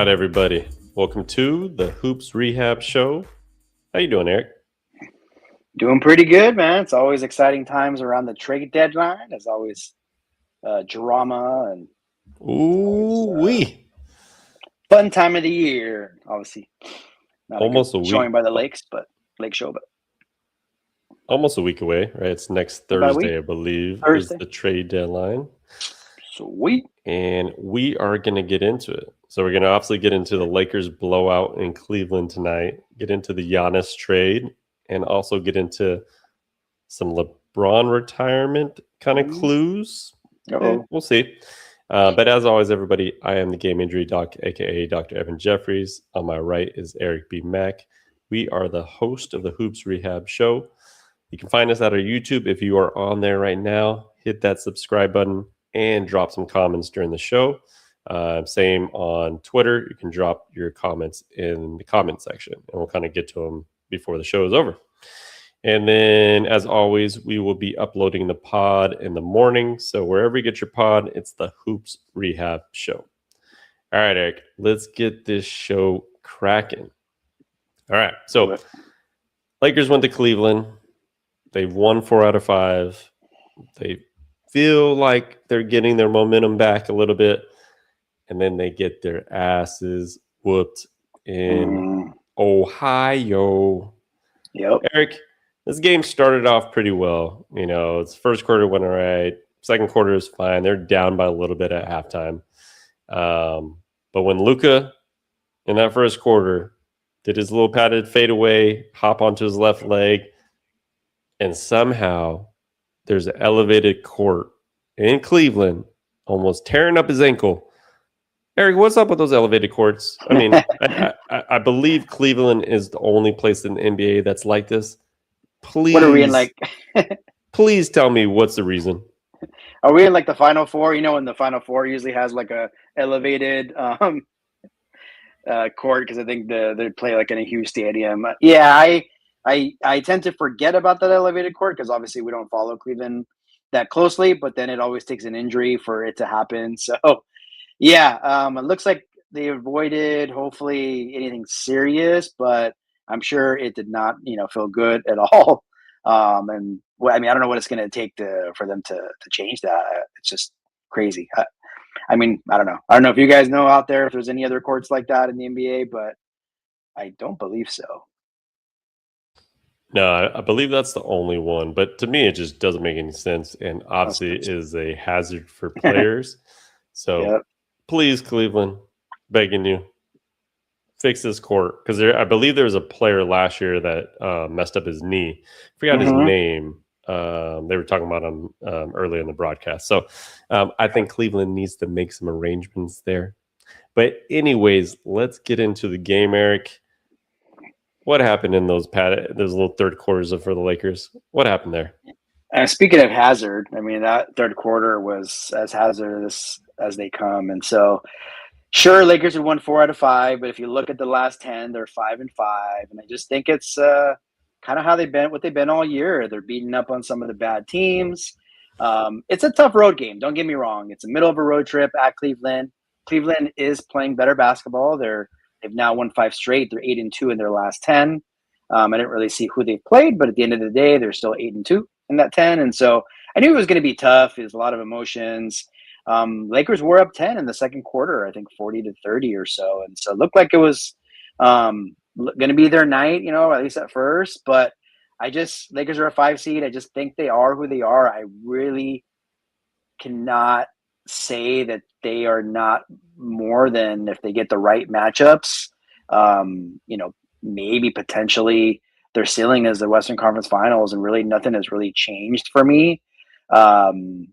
right, everybody. Welcome to the Hoops Rehab Show. How you doing, Eric? Doing pretty good, man. It's always exciting times around the trade deadline. There's always drama and Ooh-wee. fun time of the year. Obviously, not Almost a a good showing week. by the lakes, but lake show. But Almost a week away, right? It's next about a week, Thursday, I believe, is Thursday. the trade deadline. Sweet. And we are going to get into it. So we're going to obviously get into the Lakers blowout in Cleveland tonight, get into the Giannis trade, and also get into some LeBron retirement kind of clues. We'll see. But as always, everybody, I am the Game Injury Doc, a.k.a. Dr. Evan Jeffries. On my right is Eric B. Mack. We are the host of the Hoops Rehab Show. You can find us at our YouTube. If you are on there right now, hit that subscribe button and drop some comments during the show. Same on Twitter. You can drop your comments in the comment section, and we'll kind of get to them before the show is over. And then, as always, we will be uploading the pod in the morning. So wherever you get your pod, it's the Hoops Rehab Show. All right, Eric, let's get this show cracking. All right, so Lakers went to Cleveland. They've won 4 out of 5. They feel like they're getting their momentum back a little bit. And then they get their asses whooped in Ohio. Yep. Eric, this game started off pretty well. You know, its first quarter went all right. Second quarter is fine. They're down by a little bit at halftime. But when Luka, in that first quarter, did his little padded fadeaway, hop onto his left leg, and somehow there's an elevated court in Cleveland, almost tearing up his ankle. Eric, what's up with those elevated courts? I mean, I believe Cleveland is the only place in the NBA that's like this. Please, what are we in like? Please tell me what's the reason. Are we in like the Final Four? You know, when the Final Four usually has like a elevated court because I think they play like in a huge stadium. Yeah, I tend to forget about that elevated court because obviously we don't follow Cleveland that closely, but then it always takes an injury for it to happen. So, yeah, it looks like they avoided hopefully anything serious, but I'm sure it did not, feel good at all. And I mean, I don't know what it's going to take for them to change that. It's just crazy. I mean, I don't know. I don't know if you guys know out there if there's any other courts like that in the NBA, but I don't believe so. No, I believe that's the only one. But to me, it just doesn't make any sense. And obviously, it is a hazard for players. So please, Cleveland, begging you, fix this court. Because I believe there was a player last year that messed up his knee. Forgot his name. They were talking about him earlier in the broadcast. So I think Cleveland needs to make some arrangements there. But anyways, let's get into the game, Eric. What happened in those little third quarters for the Lakers? What happened there? Speaking of hazard, I mean, that third quarter was as hazardous as they come. And so, sure, Lakers had won 4 out of 5, but if you look at the last 10, they're 5-5. And I just think it's kind of how what they've been all year. They're beating up on some of the bad teams. It's a tough road game. Don't get me wrong. It's the middle of a road trip at Cleveland. Cleveland is playing better basketball. They've now won 5 straight. They're 8-2 in their last 10. I didn't really see who they played, but at the end of the day, they're still 8-2 in that 10. And so I knew it was going to be tough. There's a lot of emotions. Lakers were up 10 in the second quarter, I think 40-30 or so. And so it looked like it was going to be their night, at least at first. But Lakers are a 5 seed. I just think they are who they are. I really cannot say that they are not more than if they get the right matchups. Maybe potentially their ceiling is the Western Conference Finals, and really nothing has really changed for me. And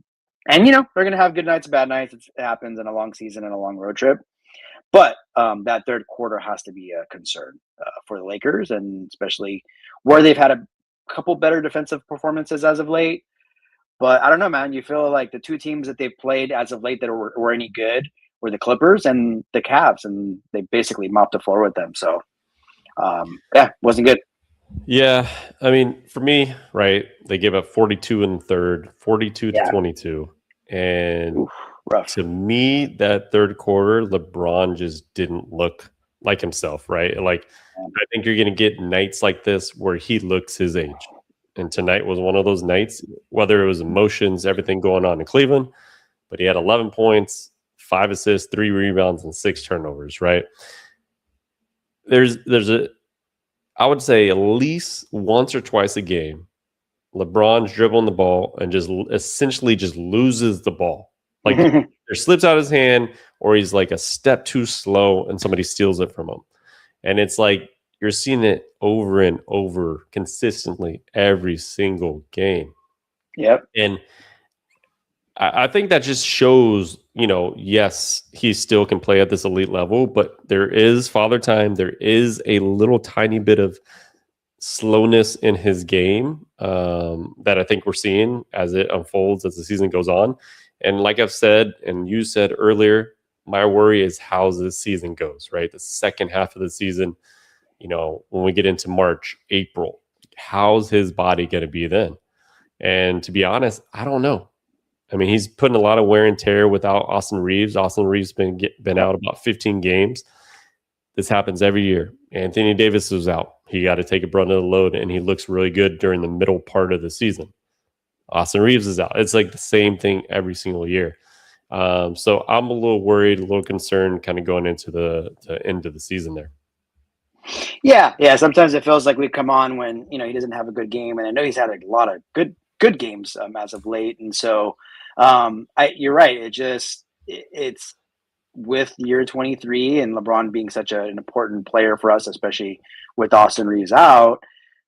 they're going to have good nights, bad nights. It happens in a long season and a long road trip. But that third quarter has to be a concern for the Lakers, and especially where they've had a couple better defensive performances as of late. But I don't know, man. You feel like the two teams that they've played as of late that were any good were the Clippers and the Cavs, and they basically mopped the floor with them. So, wasn't good. Yeah, I mean, for me, right, they gave up 42 in the third, 42-22. And rough. To me, that third quarter, LeBron just didn't look like himself, right? Like, I think you're going to get nights like this where he looks his age. And tonight was one of those nights, whether it was emotions, everything going on in Cleveland, but he had 11 points, 5 assists, 3 rebounds, and 6 turnovers, right? There's I would say at least once or twice a game, LeBron's dribbling the ball and just essentially just loses the ball. Like there slips out his hand, or he's like a step too slow and somebody steals it from him. And it's like you're seeing it over and over consistently every single game. Yep. And I think that just shows, yes, he still can play at this elite level, but there is father time. There is a little tiny bit of slowness in his game that I think we're seeing as it unfolds, as the season goes on. And like I've said, and you said earlier, my worry is how this season goes, right? The second half of the season, when we get into March, April, how's his body going to be then? And to be honest, I don't know. I mean, he's putting a lot of wear and tear without Austin Reaves. Austin Reaves been out about 15 games. This happens every year. Anthony Davis was out. He got to take a brunt of the load, and he looks really good during the middle part of the season. Austin Reaves is out. It's like the same thing every single year. So I'm a little worried, a little concerned kind of going into the end of the season there. Yeah. Sometimes it feels like we come on when, he doesn't have a good game. And I know he's had a lot of good games as of late. And so you're right. It's with year 23 and LeBron being such an important player for us, especially with Austin Reaves out,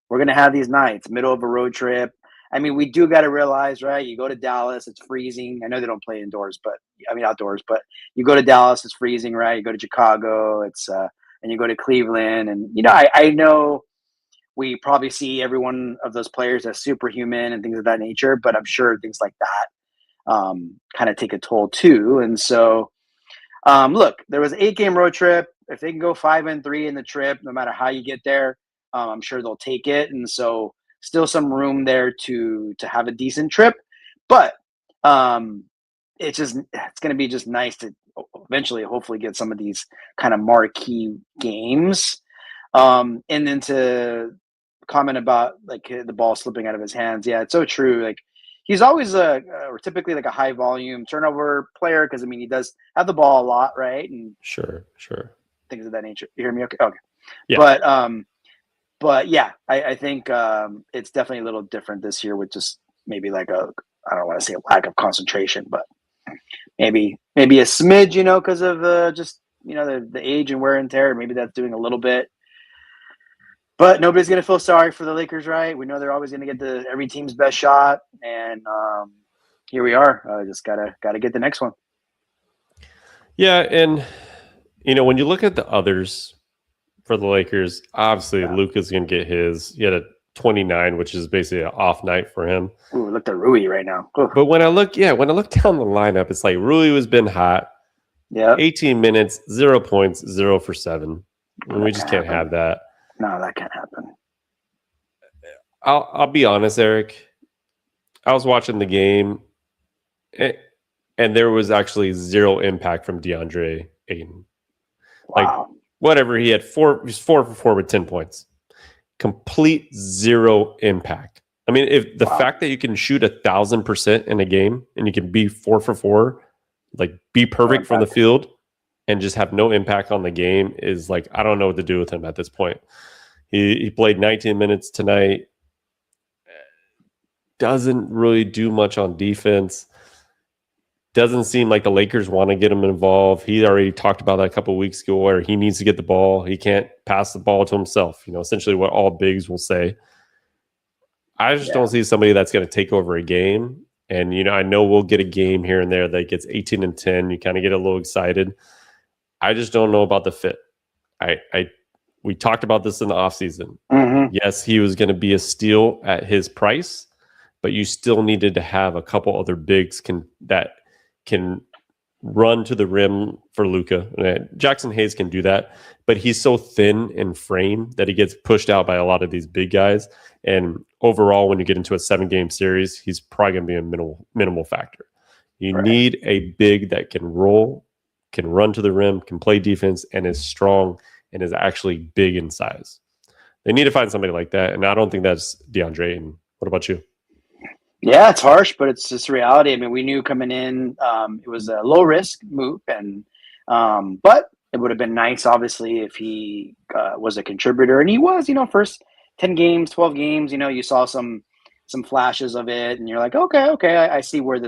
we're going to have these nights, middle of a road trip. I mean, we do got to realize, right? You go to Dallas, it's freezing. I know they don't play outdoors, but you go to Dallas, it's freezing, right? You go to Chicago, and you go to Cleveland. And, I know we probably see every one of those players as superhuman and things of that nature, but I'm sure things like that kind of take a toll too. And so, look, there was an 8-game road trip. If they can go 5-3 in the trip, no matter how you get there, I'm sure they'll take it. And so still some room there to have a decent trip, but it's going to be just nice to eventually hopefully get some of these kind of marquee games. And then to comment about like the ball slipping out of his hands. Yeah, it's so true. Like he's always typically like a high volume turnover player. Cause he does have the ball a lot. Right. And sure. Things of that nature. You hear me? Okay. Yeah. But yeah, I think it's definitely a little different this year with just maybe like I don't want to say a lack of concentration, but maybe a smidge, because of just the age and wear and tear. Maybe that's doing a little bit. But nobody's gonna feel sorry for the Lakers, right? We know they're always gonna get every team's best shot, and here we are. Just gotta get the next one. Yeah, and when you look at the others for the Lakers, obviously Luka's gonna get his. He had a 29, which is basically an off night for him. Ooh, look at Rui right now. Ooh. But when I look down the lineup, it's like Rui has been hot. Yeah. 18 minutes, 0 points, 0 for 7. And we just can't have that. No, that can't happen. I'll be honest, Eric. I was watching the game, and there was actually 0 impact from DeAndre Ayton. Wow. Like whatever, he was 4 for 4 with 10 points. Complete 0 impact. I mean, if the fact that you can shoot 1,000% in a game and you can be 4 for 4, like be perfect from the field and just have no impact on the game is like, I don't know what to do with him at this point. He played 19 minutes tonight. Doesn't really do much on defense. Doesn't seem like the Lakers want to get him involved. He already talked about that a couple of weeks ago where he needs to get the ball. He can't pass the ball to himself. Essentially what all bigs will say. I just don't see somebody that's going to take over a game. And, I know we'll get a game here and there that gets 18 and 10. You kind of get a little excited. I just don't know about the fit. We talked about this in the offseason. Mm-hmm. Yes, he was going to be a steal at his price, but you still needed to have a couple other bigs that can run to the rim for Luka. Jackson Hayes can do that, but he's so thin in frame that he gets pushed out by a lot of these big guys. And overall, when you get into a 7-game series, he's probably going to be a minimal factor. You Right. need a big that can roll, can run to the rim, can play defense, and is strong and is actually big in size. They need to find somebody like that, and I don't think that's DeAndre Ayton. What about you? Yeah, it's harsh, but it's just reality. I mean, we knew coming in, it was a low risk move, and but it would have been nice, obviously, if he was a contributor, and he was. First 10 games, 12 games, you saw some flashes of it, and you're like, okay, I see where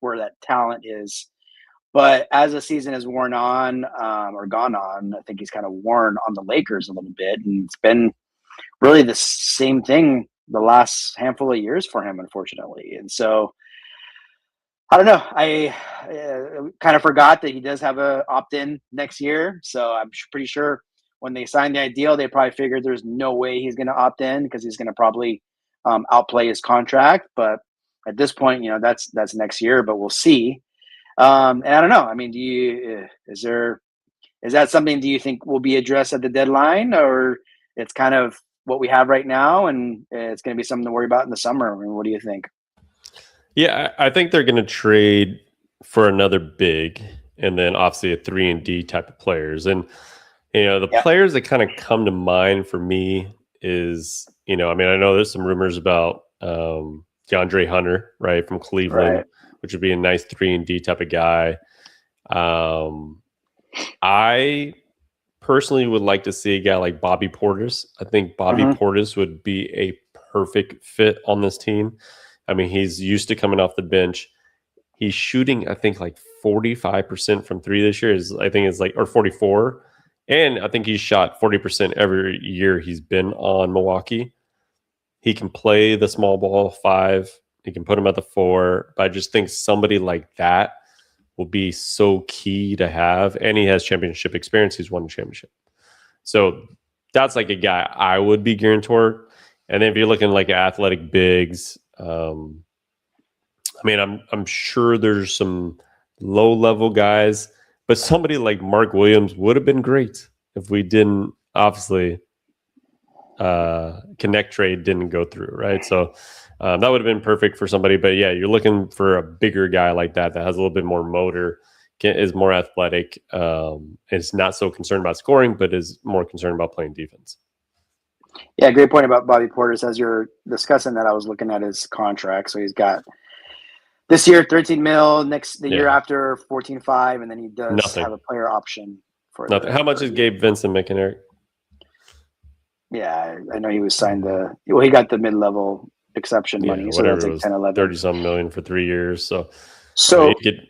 where that talent is. But as the season has worn on or gone on, I think he's kind of worn on the Lakers a little bit, and it's been really the same thing the last handful of years for him, unfortunately. And so I don't know. I kind of forgot that he does have a opt-in next year. So I'm pretty sure when they signed the deal, they probably figured there's no way he's going to opt in because he's going to probably outplay his contract. But at this point, that's next year. But we'll see. And I don't know. I mean, is that something do you think will be addressed at the deadline, or it's kind of what we have right now, and it's going to be something to worry about in the summer? I mean, what do you think? Yeah, I think they're going to trade for another big, and then obviously a 3-and-D type of players. And the Yeah. players that kind of come to mind for me is, I mean, I know there's some rumors about DeAndre Hunter, right, from Cleveland, Right. which would be a nice 3-and-D type of guy. I personally would like to see a guy like Bobby Portis. I think Bobby Portis would be a perfect fit on this team. I mean, he's used to coming off the bench. He's shooting, I think, like 45% from three this year. Or 44. And I think he's shot 40% every year he's been on Milwaukee. He can play the small ball 5. He can put him at the 4. But I just think somebody like that will be so key to have. And he has championship experience. He's won a championship. So that's like a guy I would be gearing toward. And then if you're looking like athletic bigs, I mean, I'm sure there's some low level guys, but somebody like Mark Williams would have been great if we didn't obviously connect trade didn't go through, right? So that would have been perfect for somebody. But yeah, you're looking for a bigger guy like that has a little bit more motor, is more athletic, is not so concerned about scoring, but is more concerned about playing defense. Yeah, great point about Bobby Portis. As you're discussing that, I was looking at his contract. So he's got this year 13 mil, the year after 14.5, and then he does have a player option for nothing. How much is Gabe Vincent making, Eric? Yeah, I know he was signed he got the mid-level exception money, so that's like 10, 11. 30-some million for 3 years. So I mean,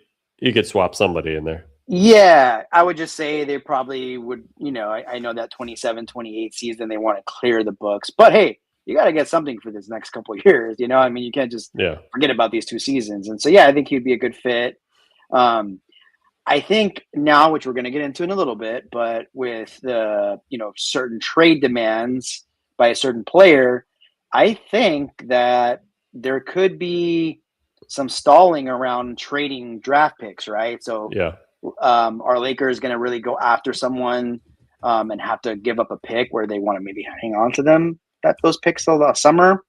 you could swap somebody in there. Yeah, I would just say they probably would, I know that 27, 28 season, they want to clear the books. But hey, you got to get something for this next couple of years, I mean, you can't just forget about these 2 seasons. And so, yeah, I think he'd be a good fit. I think now, which we're going to get into in a little bit, but with the, certain trade demands by a certain player, I think that there could be some stalling around trading draft picks, right? So, are Lakers going to really go after someone and have to give up a pick where they want to maybe hang on to those picks till the summer?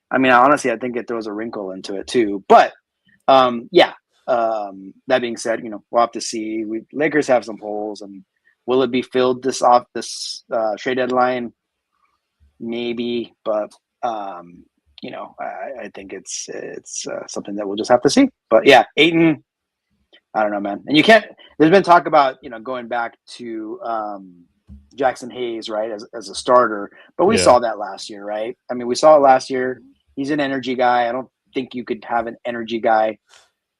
I mean, honestly, I think it throws a wrinkle into it too. But that being said, we'll have to see. Lakers have some holes, and will it be filled this trade deadline? Maybe, but I think it's something that we'll just have to see. But yeah, Ayton, I don't know, man. And there's been talk about, going back to Jackson Hayes, right, as a starter. But we saw that last year, right? I mean, we saw it last year. He's an energy guy. I don't think you could have an energy guy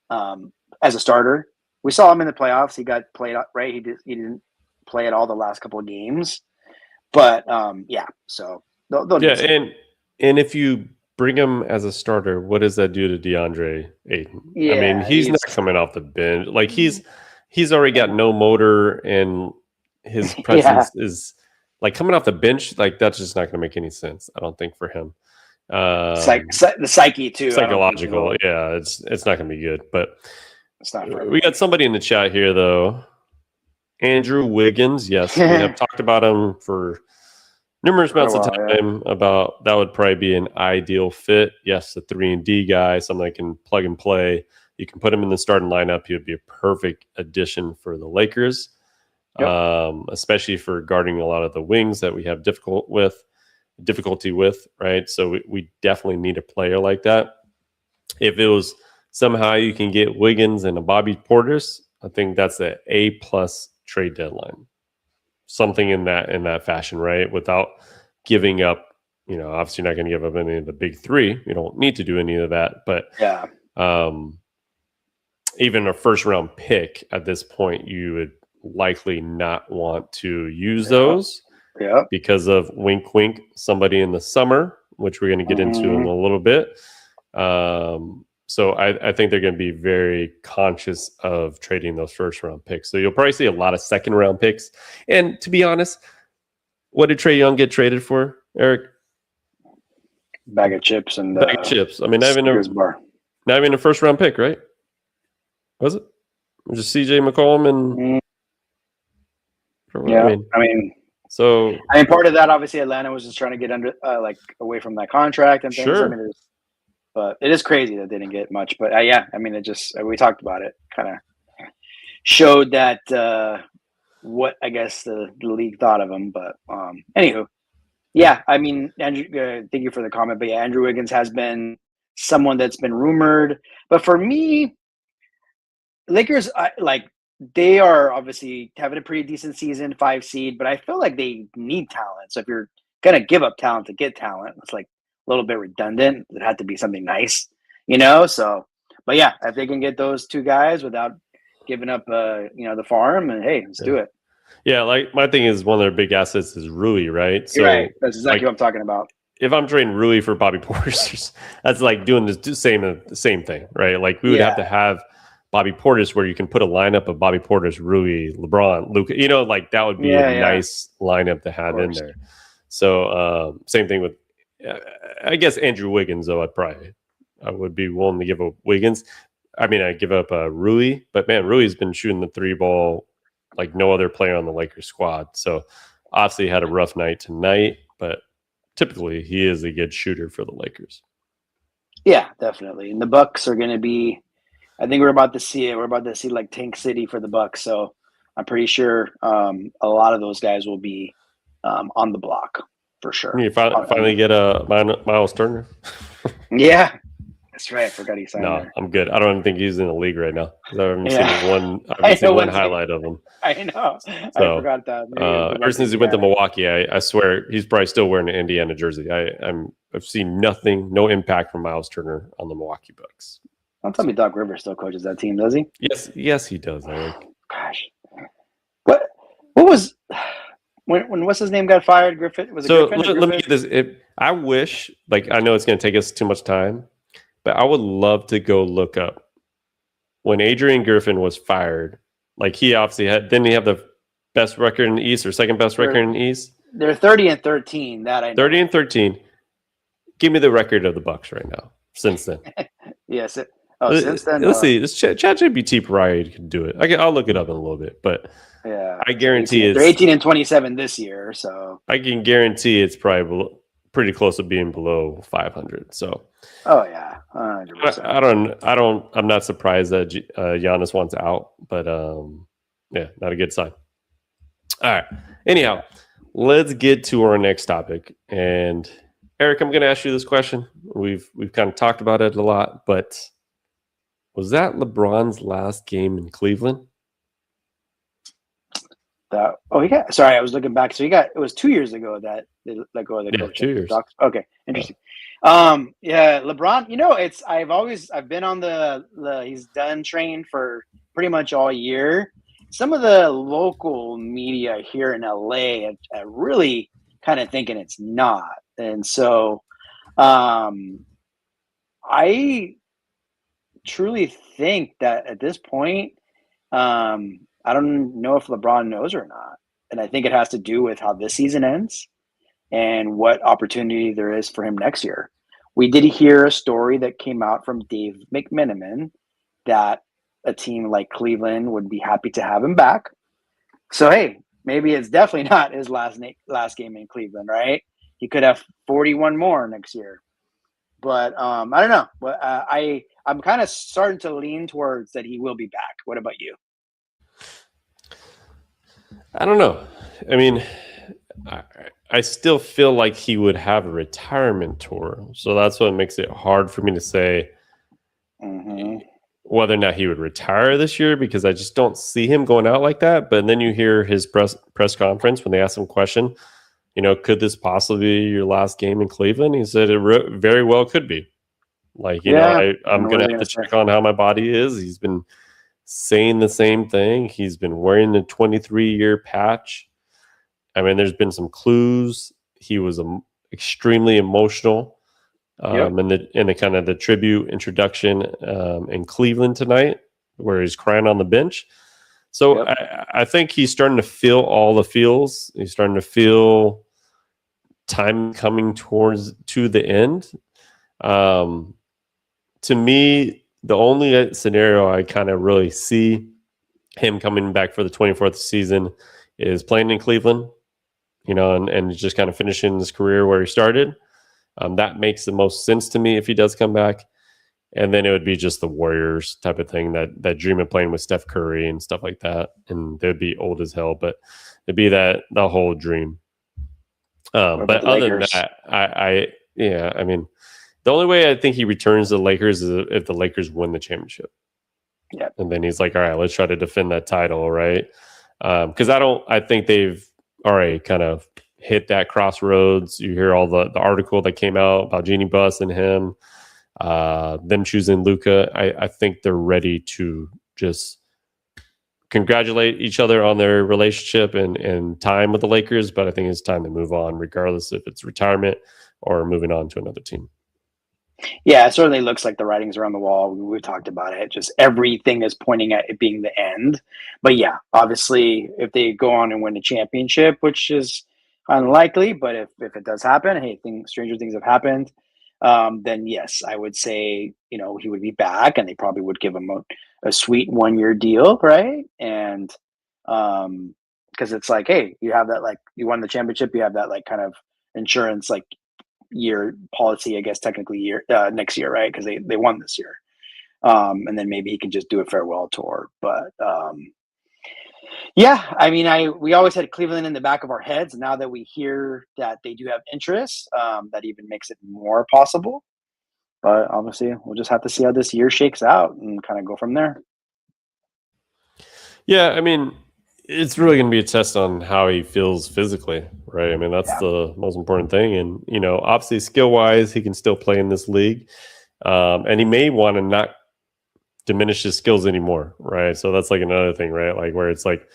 as a starter. We saw him in the playoffs. He got played out, right? He didn't play at all the last couple of games. But, so they'll and if you bring him as a starter, what does that do to DeAndre Ayton? Yeah, I mean, he's not coming off the bench. Like he's already got no motor, and his presence is like coming off the bench. Like that's just not going to make any sense. I don't think for him. The psyche too. Psychological, it's not going to be good. But it's not. We got somebody in the chat here though. Andrew Wiggins. Yes, we have talked about him for numerous amounts of time about that would probably be an ideal fit. Yes, a 3-and-D guy, something that can plug and play, You can put him in the starting lineup. He would be a perfect addition for the Lakers, especially for guarding a lot of the wings that we have difficulty with, right? So we definitely need a player like that. If it was somehow you can get Wiggins and a Bobby Portis, I think that's an A+ trade deadline. Something in that fashion, right? Without giving up, obviously you're not going to give up any of the big three. You don't need to do any of that. But even a first round pick at this point, you would likely not want to use those because of wink, wink, somebody in the summer, which we're going to get into in a little bit. So I think they're going to be very conscious of trading those first round picks. So you'll probably see a lot of second round picks. And to be honest, what did Trae Young get traded for, Eric? Bag of chips and bag of chips. I mean, not even a first round pick, right? Was it? Just CJ McCollum and part of that, obviously, Atlanta was just trying to get under away from that contract and things. Sure. But it is crazy that they didn't get much. But it just we talked about it, kind of showed that what I guess the league thought of him. But anywho, Andrew, thank you for the comment. But Andrew Wiggins has been someone that's been rumored. But for me, Lakers, they are obviously having a pretty decent season, 5 seed, but I feel like they need talent. So if you're gonna give up talent to get talent, it's like a little bit redundant. It had to be something nice, So, but if they can get those two guys without giving up, the farm, and hey, let's do it. Yeah, like my thing is one of their big assets is Rui, right? So right. That's exactly what I'm talking about. If I'm trading Rui for Bobby Portis, that's like doing the same thing, right? Like we would have to have Bobby Portis where you can put a lineup of Bobby Portis, Rui, LeBron, Luka, that would be a nice lineup to have in there. So same thing with, I guess Andrew Wiggins, though I would be willing to give up Wiggins. I mean, I give up Rui, but man, Rui's been shooting the 3-ball like no other player on the Lakers squad. So obviously he had a rough night tonight, but typically he is a good shooter for the Lakers. Yeah, definitely. And the Bucks are going to be, I think we're about to see it. We're about to see like Tank City for the Bucks. So I'm pretty sure a lot of those guys will be on the block for sure. You finally get a Miles Turner. Yeah, that's right. I forgot he signed. No, there. I'm good. I don't even think he's in the league right now. I haven't seen one highlight of him. I know. So, I forgot that. Ever since he went to Milwaukee, I swear he's probably still wearing an Indiana jersey. I've seen nothing, no impact from Miles Turner on the Milwaukee Bucks. Don't tell me Doc Rivers still coaches that team, does he? Yes, he does, Eric. Gosh. What was when what's his name got fired? Griffin? Was it Griffin? Let me get this. I wish, I know it's going to take us too much time, but I would love to go look up when Adrian Griffin was fired. Like he obviously didn't he have the best record in the East or second best record in the East? They're 30-13. That I know. 30-13. Give me the record of the Bucks right now. Since then, yes. Since then, let's see. This ChatGPT probably can do it. I'll look it up in a little bit, but I guarantee they're 18-27 this year. So I can guarantee it's probably pretty close to being below 500. So, 100%. I'm not surprised that Giannis wants out, but not a good sign. All right. Anyhow, let's get to our next topic. And Eric, I'm going to ask you this question. We've kind of talked about it a lot, but was that LeBron's last game in Cleveland? Sorry, I was looking back. So it was 2 years ago that they let go of the coach. 2 years. Okay, interesting. LeBron, I've been on the he's done train for pretty much all year. Some of the local media here in LA are really kind of thinking it's not. And so I truly think that at this point, I don't know if LeBron knows or not. And I think it has to do with how this season ends and what opportunity there is for him next year. We did hear a story that came out from Dave McMenamin that a team like Cleveland would be happy to have him back. So, hey, maybe it's definitely not his last game in Cleveland, right? He could have 41 more next year. But I don't know. But I'm kind of starting to lean towards that he will be back. What about you? I don't know. I mean, I, I still feel like he would have a retirement tour. So that's what makes it hard for me to say Mm-hmm. whether or not he would retire this year because I just don't see him going out like that. But then you hear his press conference when they ask him a question, could this possibly be your last game in Cleveland? He said it very well could be. Like, Yeah. I'm What going is to he have gonna to say? check on how my body is. He's been saying the same thing. He's been wearing the 23-year patch. I mean, there's been some clues. He was extremely emotional Yep. in the kind of the tribute introduction in Cleveland tonight, where he's crying on the bench. So Yep. I think he's starting to feel all the feels. He's starting to feel time coming to the end. Um, to me, the only scenario I kind of really see him coming back for the 24th season is playing in Cleveland, and just kind of finishing his career where he started. That makes the most sense to me if he does come back. And then it would be just the Warriors type of thing, that dream of playing with Steph Curry and stuff like that. And they'd be old as hell, but it'd be the whole dream. What about But the other than Lakers? that, yeah, I mean, the only way I think he returns to the Lakers is if the Lakers win the championship. Yep. And then he's like, all right, let's try to defend that title, right? Because I think they've already kind of hit that crossroads. You hear all the article that came out about Jeannie Buss and him, them choosing Luca. I think they're ready to just congratulate each other on their relationship and time with the Lakers, but I think it's time to move on, regardless if it's retirement or moving on to another team. Yeah, it certainly looks like the writing's are on the wall. We talked about it. Just everything is pointing at it being the end. But yeah, obviously, if they go on and win a championship, which is unlikely, but if it does happen, hey, stranger things have happened. Then yes, I would say he would be back, and they probably would give him a sweet 1 year deal, right? And because it's like, hey, you have that, like, you won the championship, you have that, like, kind of insurance, like, year policy, I guess technically year next year, right? Because they won this year, and then maybe he can just do a farewell tour. But yeah, I mean, we always had Cleveland in the back of our heads. Now that we hear that they do have interest, that even makes it more possible. But obviously, we'll just have to see how this year shakes out and kind of go from there. Yeah, I mean, it's really going to be a test on how he feels physically, right? I mean, that's Yeah. the most important thing. And, obviously, skill wise, he can still play in this league. And he may want to not diminish his skills anymore, right? So that's like another thing, right? Like where it's like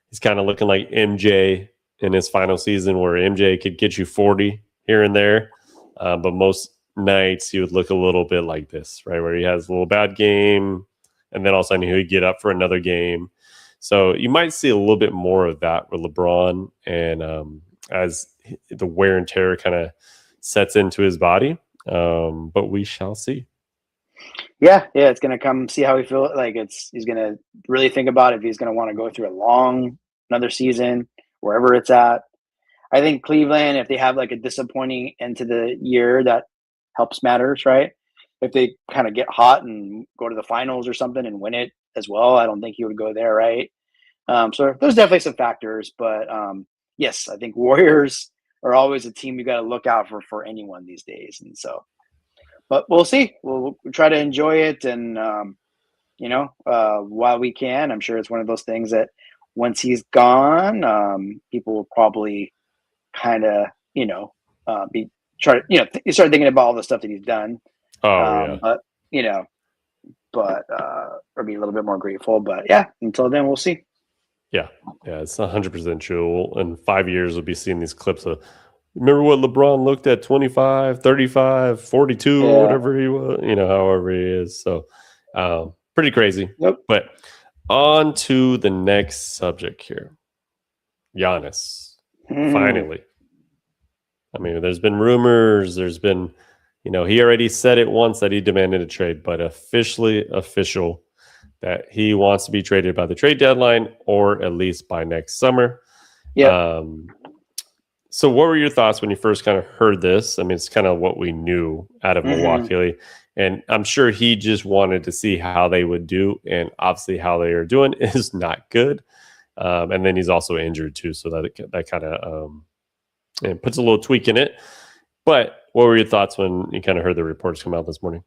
he's kind of looking like MJ in his final season, where MJ could get you 40 here and there. But most nights he would look a little bit like this, right? Where he has a little bad game, and then all of a sudden he would get up for another game. So you might see a little bit more of that with LeBron, and as the wear and tear kind of sets into his body. But we shall see. Yeah, it's gonna come see how he feels. Like he's gonna really think about if he's gonna want to go through another season wherever it's at. I think Cleveland, if they have like a disappointing end to the year, that helps matters, right? If they kind of get hot and go to the finals or something and win it as well, I don't think he would go there, right? So there's definitely some factors, but yes, I think Warriors are always a team you got to look out for anyone these days, and so. But we'll see. We'll try to enjoy it, and while we can, I'm sure it's one of those things that once he's gone, people will probably kind of be try to start thinking about all the stuff that he's done, Oh yeah. but you know or be a little bit more grateful. But yeah, until then, we'll see. Yeah, it's 100% true. In 5 years, we'll be seeing these clips of, remember what LeBron looked at 25, 35, 42, Yeah. whatever he was, however he is. So, pretty crazy. Yep. But on to the next subject here. Giannis, Mhm. finally. I mean, there's been rumors, there's been, he already said it once that he demanded a trade, but officially official that he wants to be traded by the trade deadline or at least by next summer. Yep. Um, So what were your thoughts when you first kind of heard this? I mean, it's kind of what we knew out of Hmm. Milwaukee. And I'm sure he just wanted to see how they would do. And obviously, how they are doing is not good. And then he's also injured too. So that kind of and puts a little tweak in it. But what were your thoughts when you kind of heard the reports come out this morning?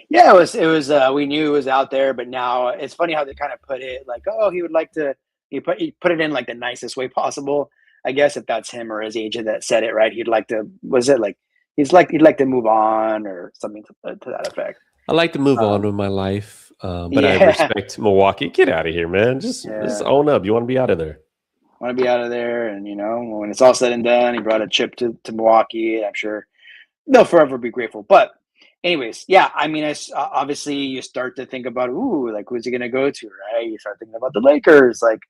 Yeah, we knew it was out there, but now it's funny how they kind of put it like, oh, he would like to. He put it in like the nicest way possible. I guess if that's him or his agent that said it, right? He'd like to. Was it like he'd like to move on or something to that effect? I like to move on Um, with my life, but I yeah, respect Milwaukee. Get out of here, man. Just yeah. own up. You want to be out of there. Want to be out of there, and when it's all said and done, he brought a chip to Milwaukee. I'm sure they'll forever be grateful. But anyways, yeah, I mean, obviously you start to think about, ooh, like who's he gonna go to, right? You start thinking about the Lakers, like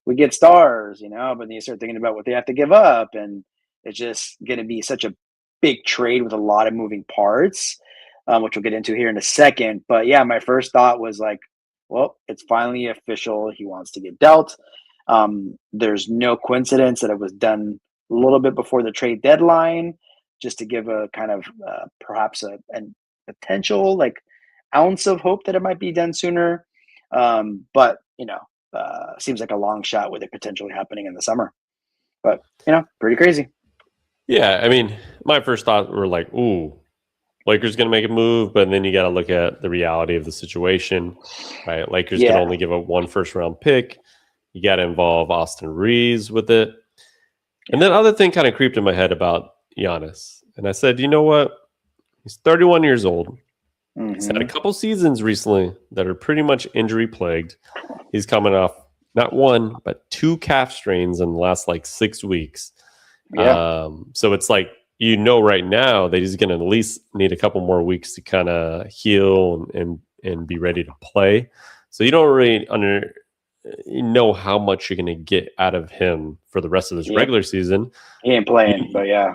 we get stars, but then you start thinking about what they have to give up, and it's just gonna be such a big trade with a lot of moving parts, which we'll get into here in a second. But yeah, my first thought was like, well, it's finally official. He wants to get dealt. There's no coincidence that it was done a little bit before the trade deadline, just to give a kind of perhaps a potential like ounce of hope that it might be done sooner. But seems like a long shot with it potentially happening in the summer. But pretty crazy. Yeah, I mean, my first thought were like, ooh, Lakers going to make a move, but then you got to look at the reality of the situation, right? Lakers can Yeah, only give up one first round pick. You got to involve Austin Reeves with it. And then other thing kind of creeped in my head about Giannis. And I said, you know what? He's 31 years old. He's had a hmm couple seasons recently that are pretty much injury plagued. He's coming off not one, but two calf strains in the last like 6 weeks. yeah, So it's like, right now that he's going to at least need a couple more weeks to kind of heal and be ready to play. So you don't really you know how much you're going to get out of him for the rest of this yep. regular season. He ain't playing, but You, yeah,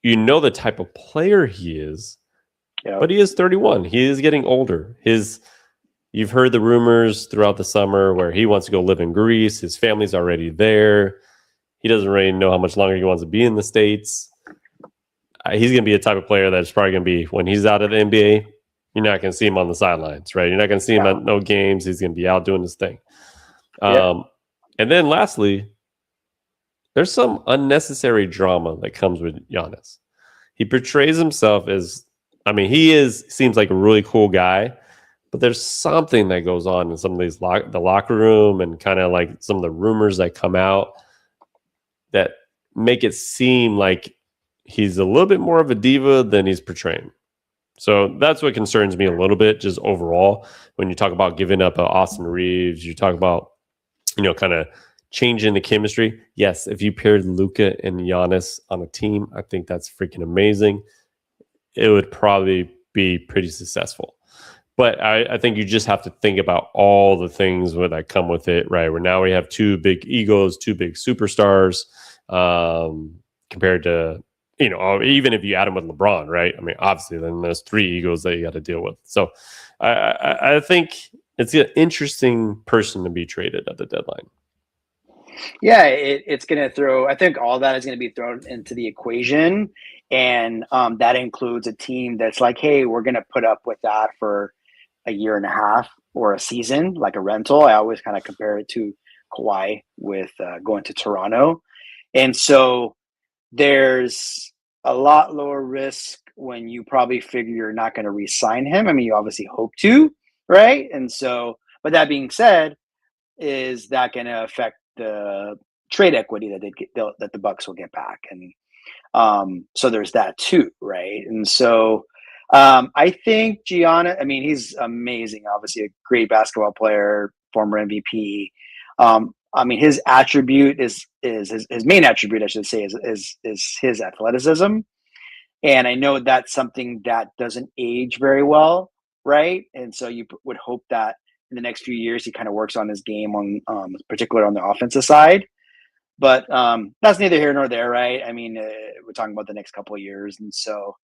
you know the type of player he is, yep, but he is 31. He is getting older. You've heard the rumors throughout the summer where he wants to go live in Greece. His family's already there. He doesn't really know how much longer he wants to be in the States. He's going to be a type of player that's probably going to be, when he's out of the NBA, you're not going to see him on the sidelines, right? You're not going to see him no, at no games. He's going to be out doing his thing. yep, And then lastly, there's some unnecessary drama that comes with Giannis. He portrays himself as, I mean, seems like a really cool guy, but there's something that goes on in some of these the locker room and kind of like some of the rumors that come out that make it seem like he's a little bit more of a diva than he's portraying. So that's what concerns me a little bit, just overall. When you talk about giving up Austin Reeves, you talk about, kind of changing the chemistry. Yes, if you paired Luka and Giannis on a team, I think that's freaking amazing. It would probably be pretty successful. But I think you just have to think about all the things that come with it, right? Where now we have two big egos, two big superstars, compared to, even if you add them with LeBron, right? I mean, obviously, then there's three egos that you got to deal with. So I think it's an interesting person to be traded at the deadline. yeah. It's gonna throw. I think all that is gonna be thrown into the equation, and that includes a team that's like, hey, we're gonna put up with that for a year and a half or a season, like a rental. I always kind of compare it to Kawhi with going to Toronto. And so there's a lot lower risk when you probably figure you're not going to re-sign him. I mean, you obviously hope to, right? And so, but that being said, is that going to affect the trade equity that that the Bucks will get back? And so there's that too, right? And so I think Gianna, I mean, he's amazing, obviously a great basketball player, former MVP. I mean, his attribute is his main attribute, I should say, is his athleticism. And I know that's something that doesn't age very well, right? And so you would hope that in the next few years he kind of works on his game on, particularly on the offensive side. But that's neither here nor there, right? I mean, we're talking about the next couple of years, and so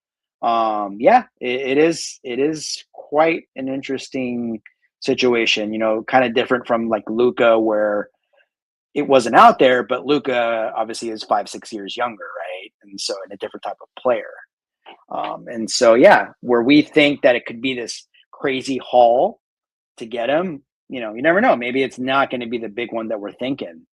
yeah, it is quite an interesting situation. Kind of different from like Luca, where it wasn't out there, but Luka obviously is 5, 6 years younger, right? And so, in a different type of player. And so, yeah, where we think that it could be this crazy haul to get him, you never know. Maybe it's not going to be the big one that we're thinking.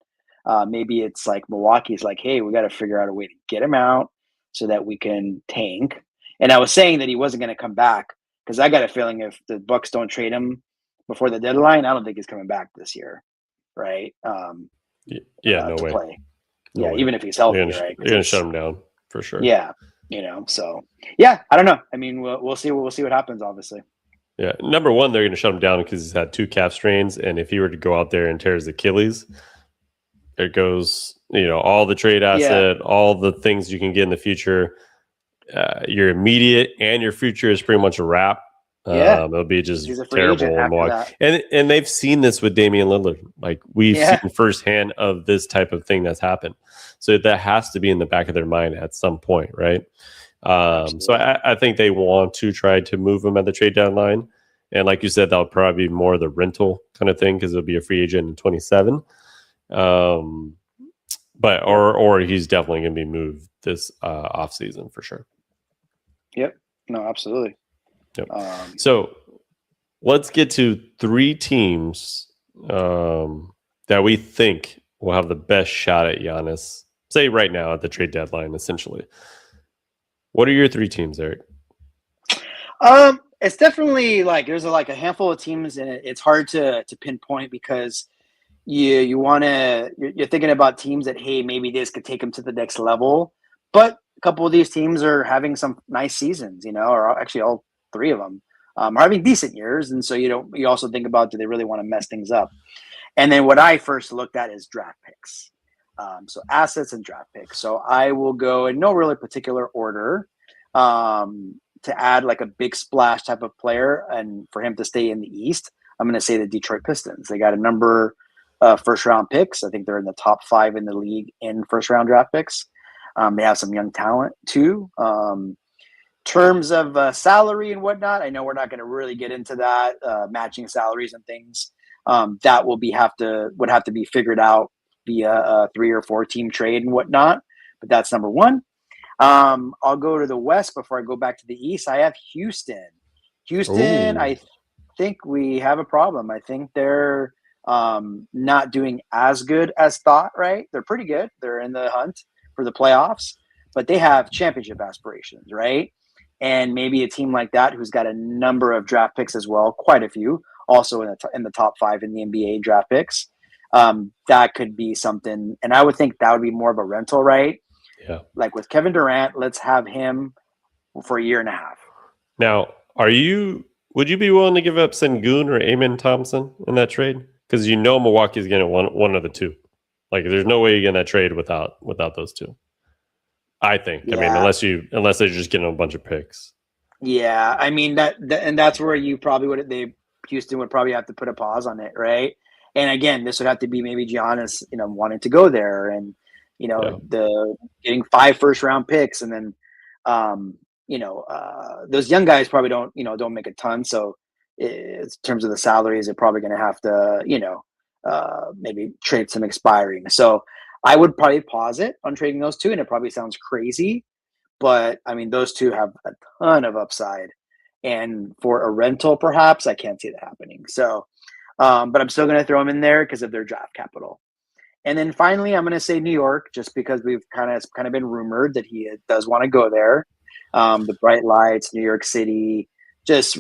Maybe it's like Milwaukee's like, hey, we got to figure out a way to get him out so that we can tank. And I was saying that he wasn't going to come back because I got a feeling if the Bucks don't trade him before the deadline, I don't think he's coming back this year, right? Yeah, no to way. play. No Yeah, way. even if he's healthy, They're right? going to shut him down for sure. Yeah, so yeah, I don't know. I mean, we'll see. We'll see what happens. Obviously. Yeah, number one, they're going to shut him down because he's had 2 calf strains, and if he were to go out there and tear his Achilles, there goes all the trade asset, all the things you can get in the future. Your immediate and your future is pretty much a wrap. Yeah, it'll be just he's a free terrible agent in after Milwaukee. that. And they've seen this with Damian Lillard. Like we've Yeah. seen firsthand of this type of thing that's happened. So that has to be in the back of their mind at some point, right? So I think they want to try to move him at the trade deadline. And like you said, that'll probably be more the rental kind of thing because it'll be a free agent in 27. But or he's definitely going to be moved this off season for sure. Yep. No, absolutely. Yep. So let's get to 3 teams that we think will have the best shot at Giannis. Say right now at the trade deadline, essentially. What are your 3 teams, Eric? It's definitely like there's a handful of teams, and it's hard to pinpoint because you're thinking about teams that, hey, maybe this could take them to the next level, but a couple of these teams are having some nice seasons, or actually all 3 of them are having decent years, and so you also think about, do they really want to mess things up? And then what I first looked at is draft picks, so assets and draft picks. So I will go in no really particular order. To add like a big splash type of player and for him to stay in the East, I'm going to say the Detroit Pistons. They got a number of first round picks. I think they're in the top 5 in the league in first round draft picks. They have some young talent too. Terms of salary and whatnot, I know we're not going to really get into that, matching salaries and things. That would have to be figured out via a 3 or 4 team trade and whatnot. But that's number 1. I'll go to the West before I go back to the East. I have Houston. Houston, Ooh. I think we have a problem. I think they're not doing as good as thought, right? They're pretty good. They're in the hunt for the playoffs, but they have championship aspirations, right? And maybe a team like that who's got a number of draft picks as well, quite a few, also in the top 5 in the NBA draft picks. That could be something. And I would think that would be more of a rental, right? Yeah. Like with Kevin Durant, let's have him for a year and a half. Now, would you be willing to give up Sengun or Amen Thompson in that trade? Because Milwaukee's getting one of the 2. Like, there's no way you're getting that trade without those 2. I think. Yeah. I mean, unless they're just getting a bunch of picks. Yeah, I mean and that's where you probably Houston would probably have to put a pause on it, right? And again, this would have to be maybe Giannis, wanting to go there, and the getting 5 first round picks, and then those young guys probably don't make a ton. So in terms of the salaries, they're probably going to have to maybe trade some expiring. So I would probably pause it on trading those 2, and it probably sounds crazy, but I mean those 2 have a ton of upside, and for a rental, perhaps I can't see that happening. So, but I'm still going to throw them in there because of their draft capital. And then finally, I'm going to say New York, just because it's kind of been rumored that he does want to go there. The bright lights, New York City, just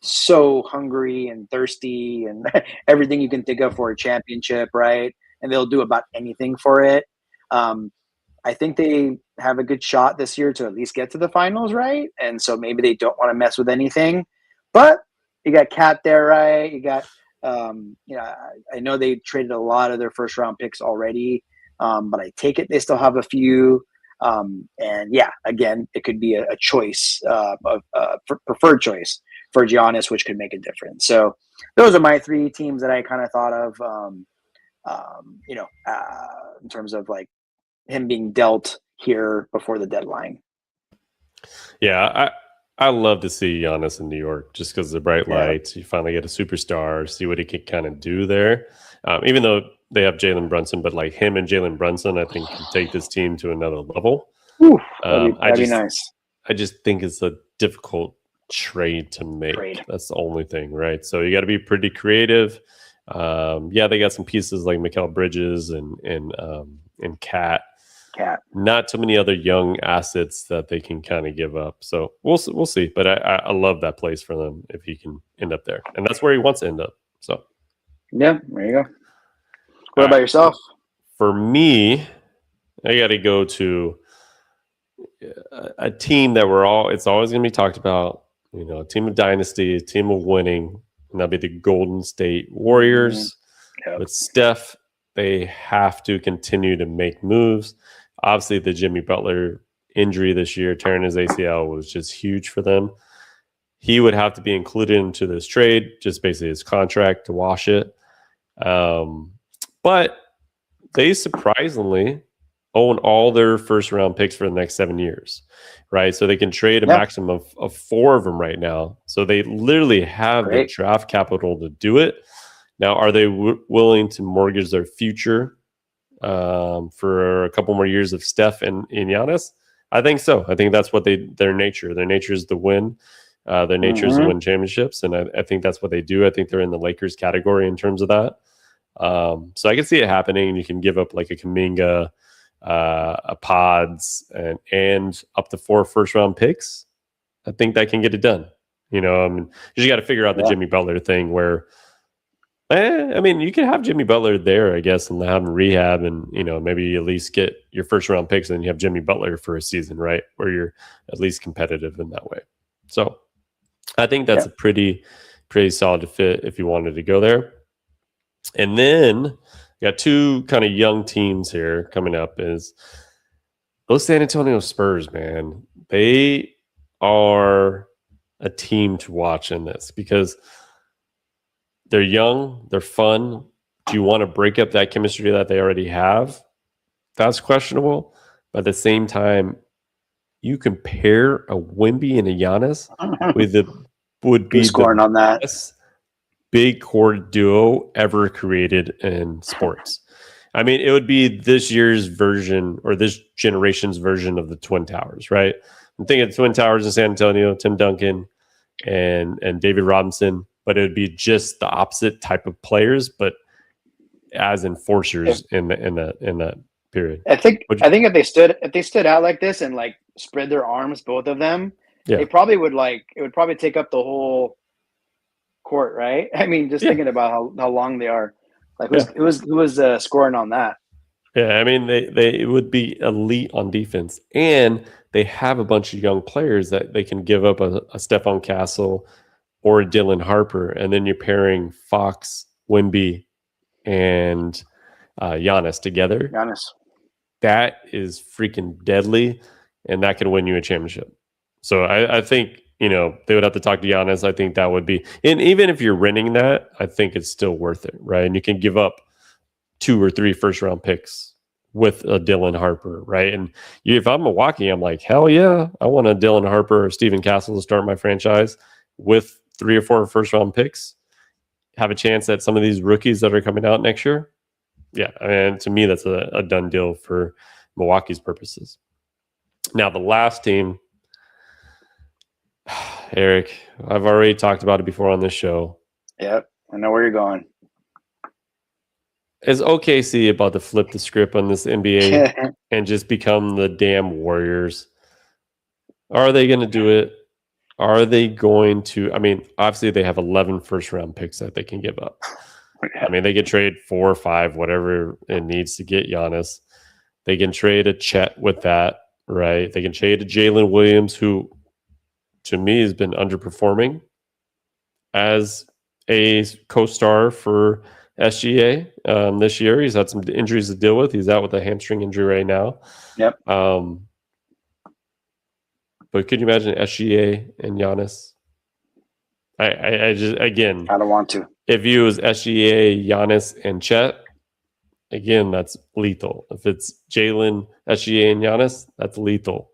so hungry and thirsty and everything you can think of for a championship, right? And they'll do about anything for it. I think they have a good shot this year to at least get to the finals, right? And so maybe they don't want to mess with anything. But you got Cat there, right? You got I know they traded a lot of their first round picks already, but I take it they still have a few. And yeah, again, it could be a choice, preferred choice for Giannis, which could make a difference. So those are my 3 teams that I kind of thought of, in terms of like him being dealt here before the deadline. Yeah, I love to see Giannis in New York just because of the bright lights. You finally get a superstar, see what he can kind of do there. Even though they have Jalen Brunson, but like him and Jalen Brunson, I think can take this team to another level. Ooh, that'd be nice. I just think it's a difficult trade to make. That's the only thing, right? So you got to be pretty creative. Yeah, they got some pieces like Mikal Bridges and Cat. Not too many other young assets that they can kind of give up. So we'll see. But I love that place for them if he can end up there, and that's where he wants to end up. So yeah, there you go. What about yourself? For me, I got to go to a team that it's always going to be talked about. You know, a team of dynasty, a team of winning, and that'll be the Golden State Warriors. Mm-hmm. With Steph, they have to continue to make moves. Obviously, the Jimmy Butler injury this year, tearing his ACL, was just huge for them. He would have to be included into this trade, just basically his contract to wash it. But they surprisingly own all their first-round picks for the next 7 years, right? So they can trade a maximum of 4 of them right now. So they literally have the draft capital to do it. Now, are they willing to mortgage their future for a couple more years of Steph and Giannis? I think so. I think that's what their nature. Their nature is to win. Their nature is to win championships, and I think that's what they do. I think they're in the Lakers category in terms of that. So I can see it happening. You can give up like a Kuminga, a Pods, and up to 4 first-round picks. I think that can get it done. You know, I mean, you just got to figure out the Jimmy Butler thing where. I mean, you could have Jimmy Butler there, I guess, and have him rehab, and maybe at least get your first round picks, and you have Jimmy Butler for a season, right? Where you're at least competitive in that way. So, I think that's a pretty solid fit if you wanted to go there. And then you got 2 kind of young teams here coming up. Is those San Antonio Spurs, man? They are a team to watch in this because. They're young. They're fun. Do you want to break up that chemistry that they already have? That's questionable. But at the same time, you compare a Wemby and a Giannis would be scoring on that best big court duo ever created in sports. I mean, it would be this year's version or this generation's version of the Twin Towers, right? I'm thinking of the Twin Towers in San Antonio, Tim Duncan and David Robinson. But it would be just the opposite type of players, but as enforcers in that period. I think if they stood out like this and like spread their arms, both of them, they probably would it would probably take up the whole court, right? I mean, just thinking about how long they are. Like who was scoring on that? Yeah, I mean they would be elite on defense, and they have a bunch of young players that they can give up a Stephon Castle. Or Dylan Harper, and then you're pairing Fox, Wemby, and Giannis together. That is freaking deadly, and that can win you a championship. So I think they would have to talk to Giannis. I think that would be, and even if you're renting that, I think it's still worth it, right? And you can give up 2 or 3 first-round picks with a Dylan Harper, right? And if I'm Milwaukee, I'm like, hell yeah, I want a Dylan Harper or Steven Castle to start my franchise with 3 or 4 first-round picks, have a chance at some of these rookies that are coming out next year. Yeah, I mean, to me, that's a done deal for Milwaukee's purposes. Now, the last team, Eric, I've already talked about it before on this show. Yep, I know where you're going. Is OKC about to flip the script on this NBA and just become the damn Warriors? Are they going to do it? Are they going to? I mean, obviously they have 11 first-round picks that they can give up. I mean, they can trade 4 or 5, whatever it needs to get Giannis. They can trade a Chet with that, right? They can trade a Jalen Williams, who, to me, has been underperforming as a co-star for SGA this year. He's had some injuries to deal with. He's out with a hamstring injury right now. Yep. But could you imagine SGA and Giannis? I just, again, I don't want to. If you was SGA, Giannis, and Chet, again, that's lethal. If it's Jalen, SGA, and Giannis, that's lethal,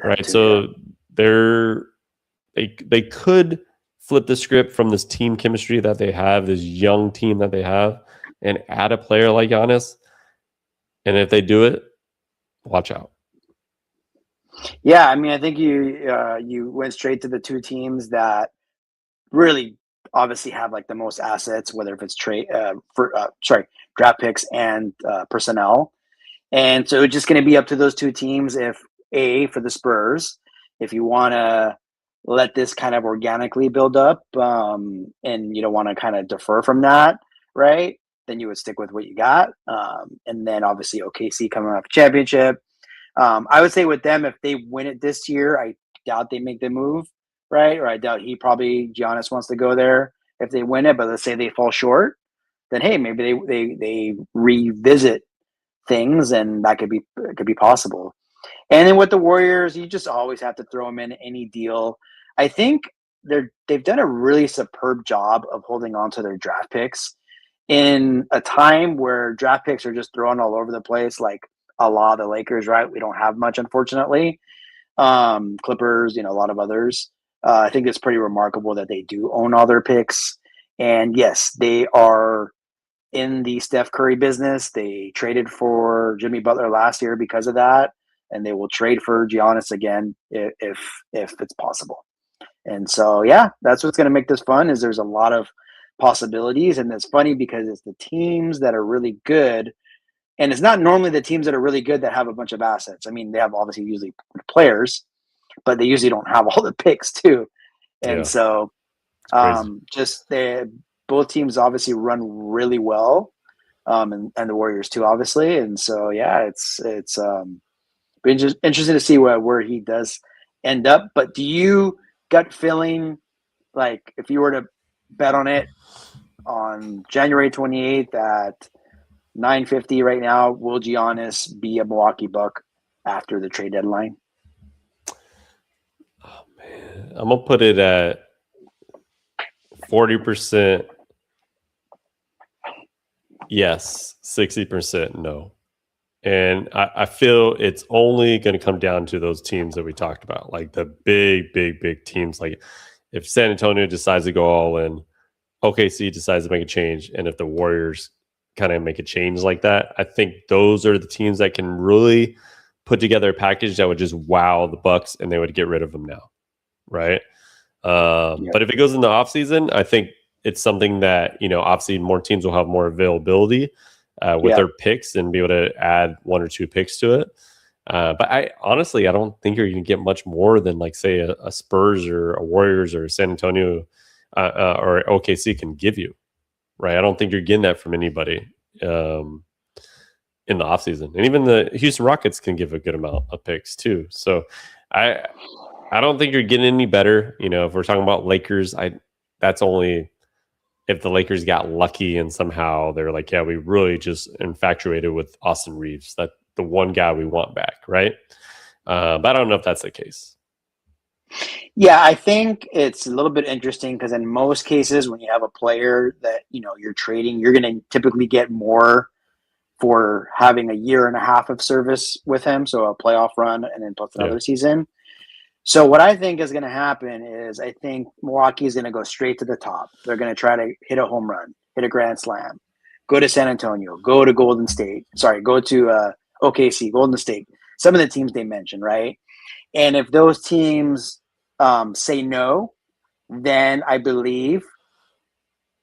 right? So they could flip the script from this team chemistry that they have, this young team that they have, and add a player like Giannis. And if they do it, watch out. Yeah, I mean, I think you went straight to the two teams that really obviously have like the most assets, whether if it's draft picks and personnel. And so it's just going to be up to those two teams. If for the Spurs, if you want to let this kind of organically build up, and you don't want to kind of defer from that, right? Then you would stick with what you got. And then obviously OKC coming off a championship. I would say with them, if they win it this year, I doubt they make the move, right? Or I doubt Giannis wants to go there if they win it. But let's say they fall short, then hey, maybe they revisit things, and that could be possible. And then with the Warriors, you just always have to throw them in any deal. I think they've done a really superb job of holding on to their draft picks in a time where draft picks are just thrown all over the place, like a lot of the Lakers, right? We don't have much, unfortunately. Clippers, a lot of others. I think it's pretty remarkable that they do own all their picks. And yes, they are in the Steph Curry business. They traded for Jimmy Butler last year because of that, and they will trade for Giannis again if it's possible. And so, yeah, that's what's going to make this fun. Is there's a lot of possibilities, and it's funny because it's the teams that are really good, and it's not normally the teams that are really good that have a bunch of assets. I mean, they have obviously usually players, but they usually don't have all the picks too. And so, both teams obviously run really well, and the Warriors too, obviously. And so, yeah, it's interesting to see where he does end up. But do you gut feeling like if you were to bet on it on January 28th at 9:50 right now, will Giannis be a Milwaukee Buck after the trade deadline? Oh man, I'm gonna put it at 40%. Yes, 60% no. And I feel it's only going to come down to those teams that we talked about, like the big teams. Like if San Antonio decides to go all in, OKC decides to make a change, and if the Warriors kind of make a change like that, I think those are the teams that can really put together a package that would just wow the Bucks, and they would get rid of them now, right? But if it goes in the offseason, I think it's something that, obviously more teams will have more availability with their picks and be able to add one or two picks to it. But I don't think you're going to get much more than like say a Spurs or a Warriors or San Antonio or OKC can give you, right? I don't think you're getting that from anybody in the offseason. And even the Houston Rockets can give a good amount of picks too. So I don't think you're getting any better. If we're talking about Lakers, that's only if the Lakers got lucky and somehow they're like, yeah, we really just infatuated with Austin Reaves. That's the one guy we want back, right? But I don't know if that's the case. Yeah, I think it's a little bit interesting because in most cases, when you have a player that you're trading, you're going to typically get more for having a year and a half of service with him, so a playoff run and then plus another season. So what I think is going to happen is I think Milwaukee is going to go straight to the top. They're going to try to hit a home run, hit a grand slam, go to San Antonio, go to Golden State. Sorry, go to OKC, Golden State. Some of the teams they mentioned, right? And if those teams say no, then I believe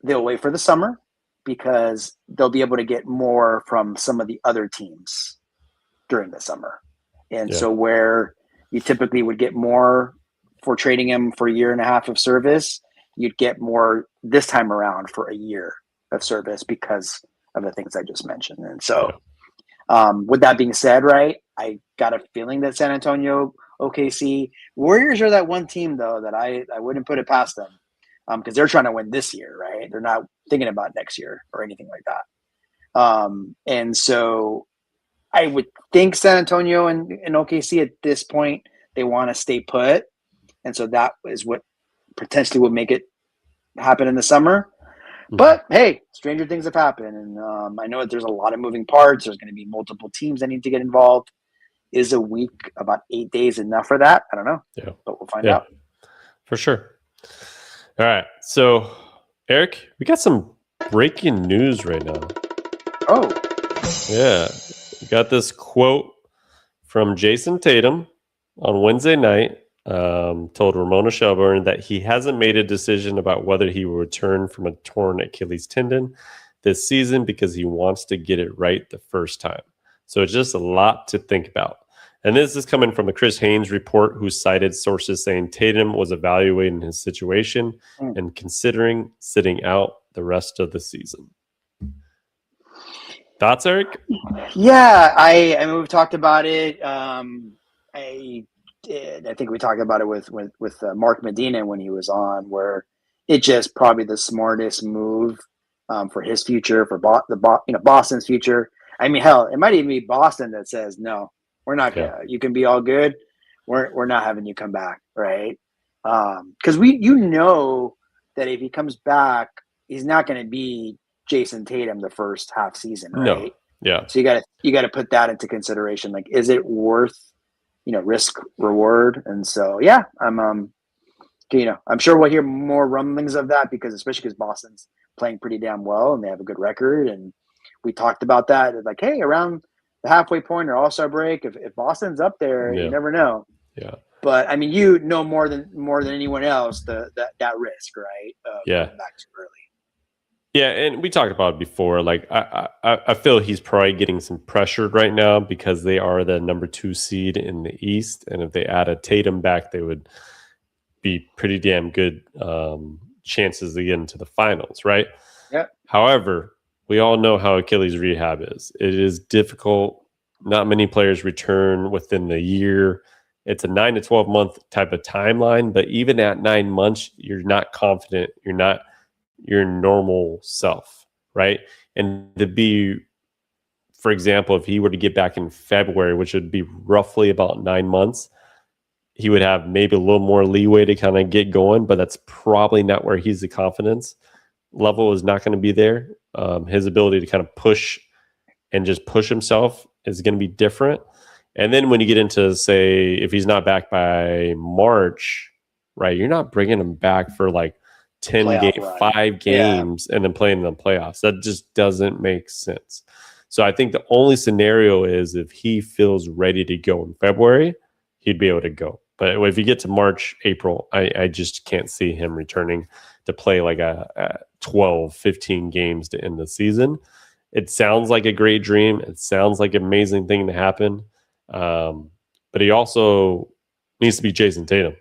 they'll wait for the summer because they'll be able to get more from some of the other teams during the summer. And so where you typically would get more for trading him for a year and a half of service, you'd get more this time around for a year of service because of the things I just mentioned. And so with that being said, right, I got a feeling that San Antonio, OKC, Warriors are that one team, though, that I wouldn't put it past them because they're trying to win this year, right? They're not thinking about next year or anything like that. And so I would think San Antonio and OKC at this point, they want to stay put. And so that is what potentially would make it happen in the summer. But hey, stranger things have happened. And I know that there's a lot of moving parts. There's going to be multiple teams that need to get involved. Is a week, about 8 days, enough for that? I don't know. Yeah. But we'll find out. For sure. All right. So, Eric, we got some breaking news right now. Oh, Yeah. We got this quote from Jason Tatum on Wednesday night. Told Ramona Shelburne that he hasn't made a decision about whether he will return from a torn Achilles tendon this season because he wants to get it right the first time. So it's just a lot to think about. And this is coming from a Chris Haynes report who cited sources saying Tatum was evaluating his situation and considering sitting out the rest of the season. Thoughts, Eric? yeah. I mean, we've talked about it. I think we talked about it with Mark Medina when he was on, where it just probably the smartest move for his future, for Boston's future. I mean, hell, it might even be Boston that says no, we're not gonna. Yeah. You can be all good. We're not having you come back, right? Because that if he comes back, he's not going to be Jason Tatum the first half season, right? No. Yeah. So you got to put that into consideration. Like, is it worth risk reward? And so yeah, I'm sure we'll hear more rumblings of that especially because Boston's playing pretty damn well and they have a good record. And we talked about that. Like, hey, around the halfway point or All-Star break, if Boston's up there, you never know. Yeah. But I mean, more than anyone else that risk, right? Yeah. Coming back too early. Yeah, and we talked about it before. Like, I feel he's probably getting some pressured right now because they are the number 2 seed in the East, and if they add a Tatum back, they would be pretty damn good chances to get into the finals, right? Yeah. However, we all know how Achilles rehab is. It is difficult. Not many players return within the year. It's a 9 to 12 month type of timeline, but even at 9 months, you're not confident. You're not your normal self, right? And to be, for example, if he were to get back in February, which would be roughly about 9 months, he would have maybe a little more leeway to kind of get going, but that's probably not where he's the confidence level is not going to be there. His ability to kind of push and just push himself is going to be different. And then when you get into, say, if he's not back by March, right, you're not bringing him back for like 5 games and then playing in the playoffs. That just doesn't make sense. So I think the only scenario is if he feels ready to go in February, he'd be able to go. But if you get to March, April, I just can't see him returning to play like a 12, 15 games to end the season. It sounds like a great dream. It sounds like an amazing thing to happen. But he also needs to be Jason Tatum.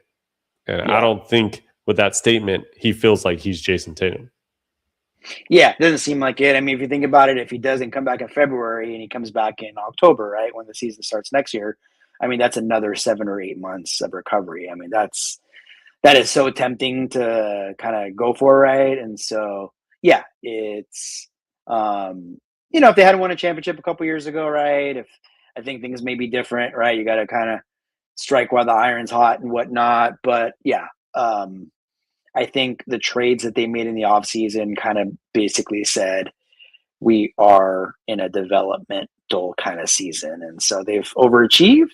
And I don't think with that statement, he feels like he's Jason Tatum. Yeah, it doesn't seem like it. I mean, if you think about it, if he doesn't come back in February and he comes back in October, right, when the season starts next year, I mean, that's another 7 or 8 months of recovery. I mean, that is so tempting to kind of go for, right? And so, yeah, it's if they hadn't won a championship a couple years ago, right? If I think things may be different, right? You got to kind of strike while the iron's hot and whatnot. But yeah, I think the trades that they made in the offseason kind of basically said we are in a developmental kind of season. And so they've overachieved.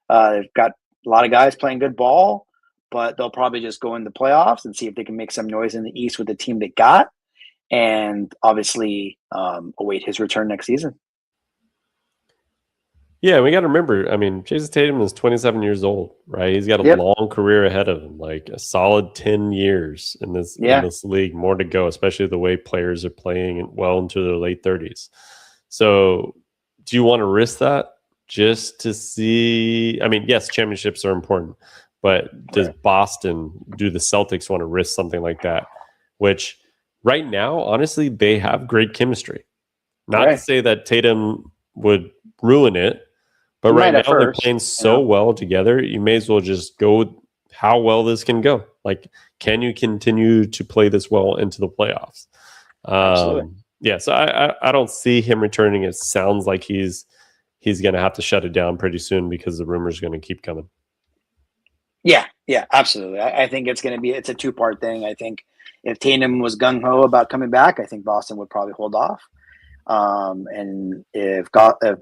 They've got a lot of guys playing good ball, but they'll probably just go in the playoffs and see if they can make some noise in the East with the team they got. And obviously await his return next season. Yeah, we got to remember, I mean, Jason Tatum is 27 years old, right? He's got a long career ahead of him, like a solid 10 years in this league, more to go, especially the way players are playing well into their late 30s. So do you want to risk that just to see? I mean, yes, championships are important, but does Boston, do the Celtics want to risk something like that? Which right now, honestly, they have great chemistry. Not to say that Tatum would ruin it, but right now they're playing so well together. You may as well just go with how well this can go. Like, can you continue to play this well into the playoffs? Yeah, so I don't see him returning. It sounds like he's going to have to shut it down pretty soon because the rumors are going to keep coming. Yeah, absolutely. I think it's a 2-part thing. I think if Tatum was gung-ho about coming back, I think Boston would probably hold off. And if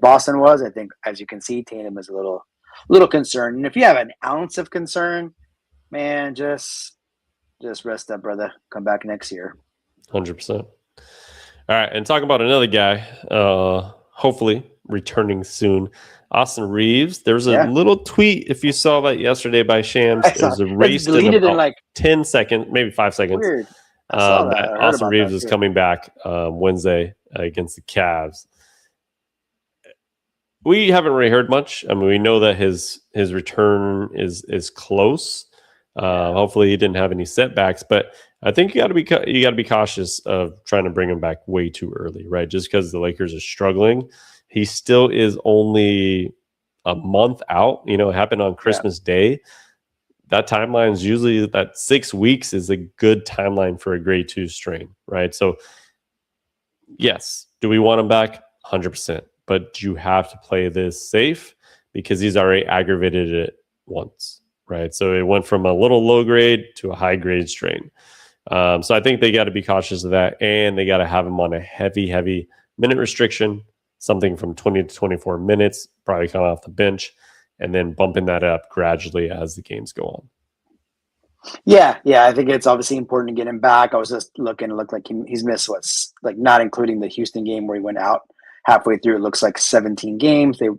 Boston was, I think, as you can see, Tatum is a little concerned. And if you have an ounce of concern, man, just rest up, brother. Come back next year. 100%. All right, and talking about another guy, hopefully returning soon, Austin Reaves. There was a Yeah, little tweet, if you saw that yesterday by Shams. I It saw was it's erased in deleted in about like 10 seconds, maybe 5 seconds. weird. I saw that. That I heard Austin about Reaves that is too. coming back Wednesday against the Cavs. We haven't really heard much. I mean, we know that his return is close. Hopefully, he didn't have any setbacks, but I think you got to be cautious of trying to bring him back way too early, right? Just because the Lakers are struggling, he still is only a month out. You know, it happened on Yeah, Christmas Day. That timeline is usually that 6 weeks is a good timeline for a grade 2 strain, right? So yes, do we want him back? 100%. But you have to play this safe because he's already aggravated it once, right? So it went from a little low grade to a high grade strain. So I think they got to be cautious of that, and they got to have him on a heavy minute restriction, something from 20 to 24 minutes, probably coming off the bench, and then bumping that up gradually as the games go on. yeah. I think it's obviously important to get him back. I was just looking. It looked like he's missed what's like not including the Houston game where he went out halfway through. It looks like 17 games. They're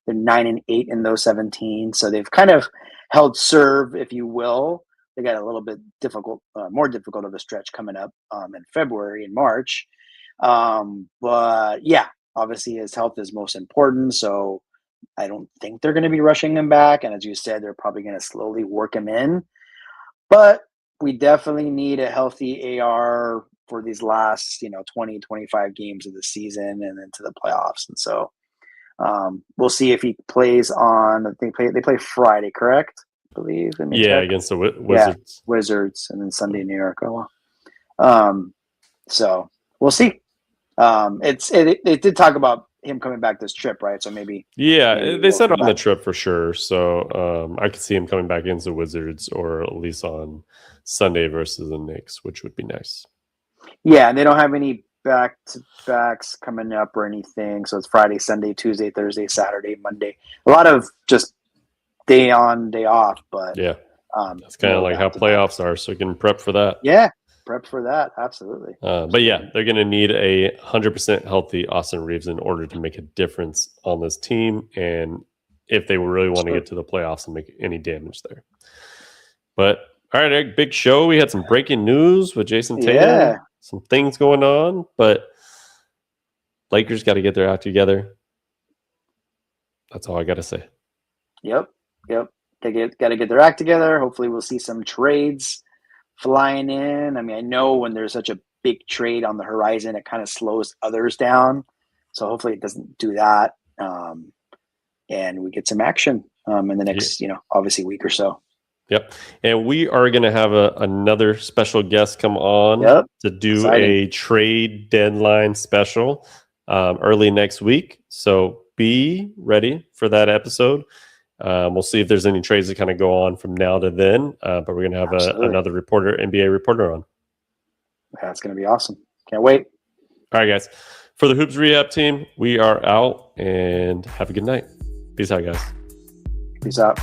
9-8 in those 17, so they've kind of held serve, if you will. They got a little bit difficult, more difficult of a stretch coming up in February and March. But yeah, obviously his health is most important. So I don't think they're going to be rushing him back. And as you said, they're probably going to slowly work him in. But we definitely need a healthy AR for these last, 20, 25 games of the season and into the playoffs. And so we'll see if he plays on. They play Friday, correct? I believe. Let me Yeah, check. against the Yeah, Wizards. Wizards, and then Sunday New York. Oh well. So we'll see. It did talk about him coming back this trip, right? So maybe Yeah, they he'll said come on the back. trip for sure. So I could see him coming back against the Wizards or at least on Sunday versus the Knicks, which would be nice. Yeah, and they don't have any back to backs coming up or anything. So it's Friday, Sunday, Tuesday, Thursday, Saturday, Monday. A lot of just day on, day off, but Yeah, that's kind of no like how back to back. playoffs are. So you can prep for that. Yeah, prep for that. Absolutely. But yeah, they're going to need a 100% healthy Austin Reeves in order to make a difference on this team. And if they really want to get to the playoffs and make any damage there. But all right, Eric, big show. We had some breaking news with Jason Tatum, Yeah. some things going on, but Lakers got to get their act together. That's all I got to say. Yep. They got to get their act together. Hopefully, we'll see some trades flying in. I mean, I know when there's such a big trade on the horizon, it kind of slows others down. So hopefully, it doesn't do that, and we get some action in the next, obviously week or so. Yep. And we are going to have another special guest come on to do a trade deadline special early next week. So be ready for that episode. We'll see if there's any trades that kind of go on from now to then. But we're going to have another NBA reporter on. That's going to be awesome. Can't wait. All right, guys. For the Hoops Rehab team, we are out and have a good night. Peace out, guys. Peace out.